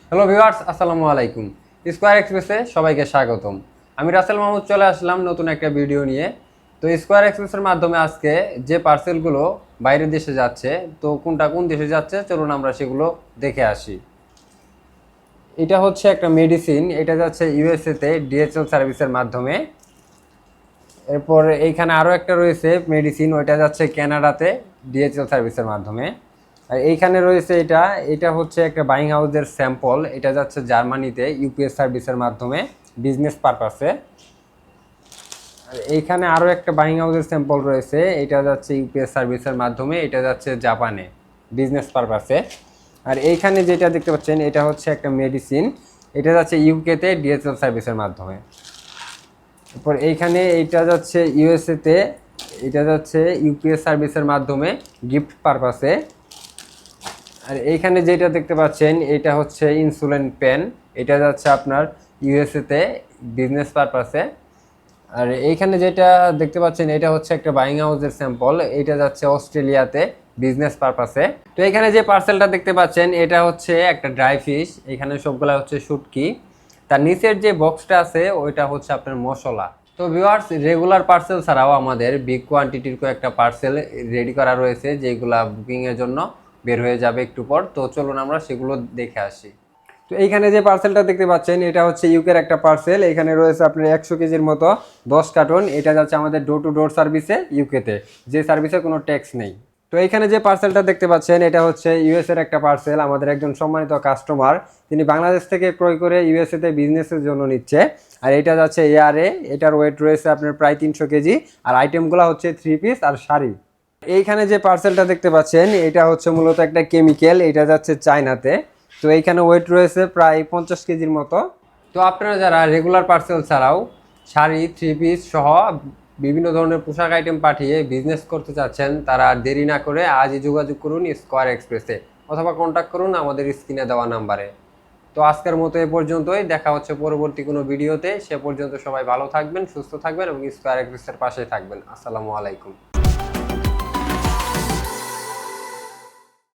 Hello viewers, আসসালামু আলাইকুম। Square এক্সপ্রেসে সবাইকে স্বাগতম। আমি রাসেল মাহমুদ চলে আসলাম নতুন একটা ভিডিও নিয়ে। তো স্কয়ার এক্সপ্রেসের মাধ্যমে আজকে যে পার্সেলগুলো বাইরের দেশে যাচ্ছে, তো কোনটা কোন দেশে যাচ্ছে চলুন আমরা সেগুলো দেখে আসি। এটা হচ্ছে একটা মেডিসিন, এটা যাচ্ছে ইউএসএ তে ডিএচএল সার্ভিসের মাধ্যমে। এরপর এইখানে আরও একটা রয়েছে মেডিসিন, ওইটা যাচ্ছে কানাডাতে ডিএচএল সার্ভিসের মাধ্যমে। আর এইখানে রয়েছে এটা এটা হচ্ছে একটা বাইং হাউসের স্যাম্পল, এটা যাচ্ছে জার্মানিতে ইউপিএস সার্ভিসের মাধ্যমে বিজনেস পারপাসে। আর এইখানে আরও একটা বাইং হাউসের স্যাম্পল রয়েছে, এটা যাচ্ছে ইউপিএস সার্ভিসের মাধ্যমে, এটা যাচ্ছে জাপানে বিজনেস পারপাসে। আর এইখানে যেটা দেখতে পাচ্ছেন এটা হচ্ছে একটা মেডিসিন, এটা যাচ্ছে ইউকেতে ডিএচএল সার্ভিসের মাধ্যমে। এরপর এইখানে এইটা যাচ্ছে ইউএসএতে, এটা যাচ্ছে ইউপিএস সার্ভিসের মাধ্যমে গিফট পারপাসে। আর এইখানে যেটা দেখতে পাচ্ছেন এটা হচ্ছে ইনসুলিন পেন, এটা যাচ্ছে আপনার ইউএসএতে বিজনেস পারপাসে। আর এইখানে যেটা দেখতে পাচ্ছেন এটা হচ্ছে একটা বাইং হাউসের স্যাম্পল, এটা যাচ্ছে অস্ট্রেলিয়াতে বিজনেস পারপাসে। তো এখানে যে পার্সেলটা দেখতে পাচ্ছেন এটা হচ্ছে একটা ড্রাই ফিশ, এখানে সবগুলা হচ্ছে শুটকি। তার নিচের যে বক্সটা আছে ওইটা হচ্ছে আপনার মশলা। তো ভিউয়ার্স, রেগুলার পার্সেল ছাড়াও আমাদের বিগ কোয়ান্টিটির কয়েকটা পার্সেল রেডি করা রয়েছে, যেগুলা বুকিংয়ের জন্য বের হয়ে যাবে একটু পর। তো চলুন আমরা সেগুলো দেখে আসি। তো এইখানে যে পার্সেলটা দেখতে পাচ্ছেন এটা হচ্ছে ইউকের একটা পার্সেল, এখানে রয়েছে আপনার 100 কেজির মতো 10 কার্টন। এটা যাচ্ছে আমাদের ডোর টু ডোর সার্ভিসে ইউকেতে, যে সার্ভিসে কোনো ট্যাক্স নেই। তো এইখানে যে পার্সেলটা দেখতে পাচ্ছেন এটা হচ্ছে ইউএস এর একটা পার্সেল, আমাদের একজন সম্মানিত কাস্টমার, তিনি বাংলাদেশ থেকে ক্রয় করে ইউএসএ তে বিজনেসের জন্য নিচ্ছে। আর এটা যাচ্ছে এআরএ, এটার ওয়েট রয়েছে আপনার প্রায় 300 কেজি। আর আইটেমগুলো হচ্ছে 3 পিস আর শাড়ি। এইখানে যে পার্সেলটা দেখতে পাচ্ছেন এটা হচ্ছে মূলত একটা কেমিক্যাল, এটা যাচ্ছে চায়নাতে। তো এইখানে ওয়েট রয়েছে প্রায় 50 কেজির মতো। তো আপনারা যারা রেগুলার পার্সেল ছাড়াও শাড়ি 3 পিস সহ বিভিন্ন ধরনের পোশাক আইটেম পাঠিয়ে বিজনেস করতে চাচ্ছেন, তারা আর দেরি না করে আজই যোগাযোগ করুন স্কয়ার এক্সপ্রেসে, অথবা কন্ট্যাক্ট করুন আমাদের স্ক্রিনে দেওয়া নাম্বারে। তো আজকের মতো এ পর্যন্তই, দেখা হচ্ছে পরবর্তী কোনো ভিডিওতে। সে পর্যন্ত সবাই ভালো থাকবেন, সুস্থ থাকবেন এবং স্কয়ার এক্সপ্রেসের পাশে থাকবেন। আসসালামু আলাইকুম।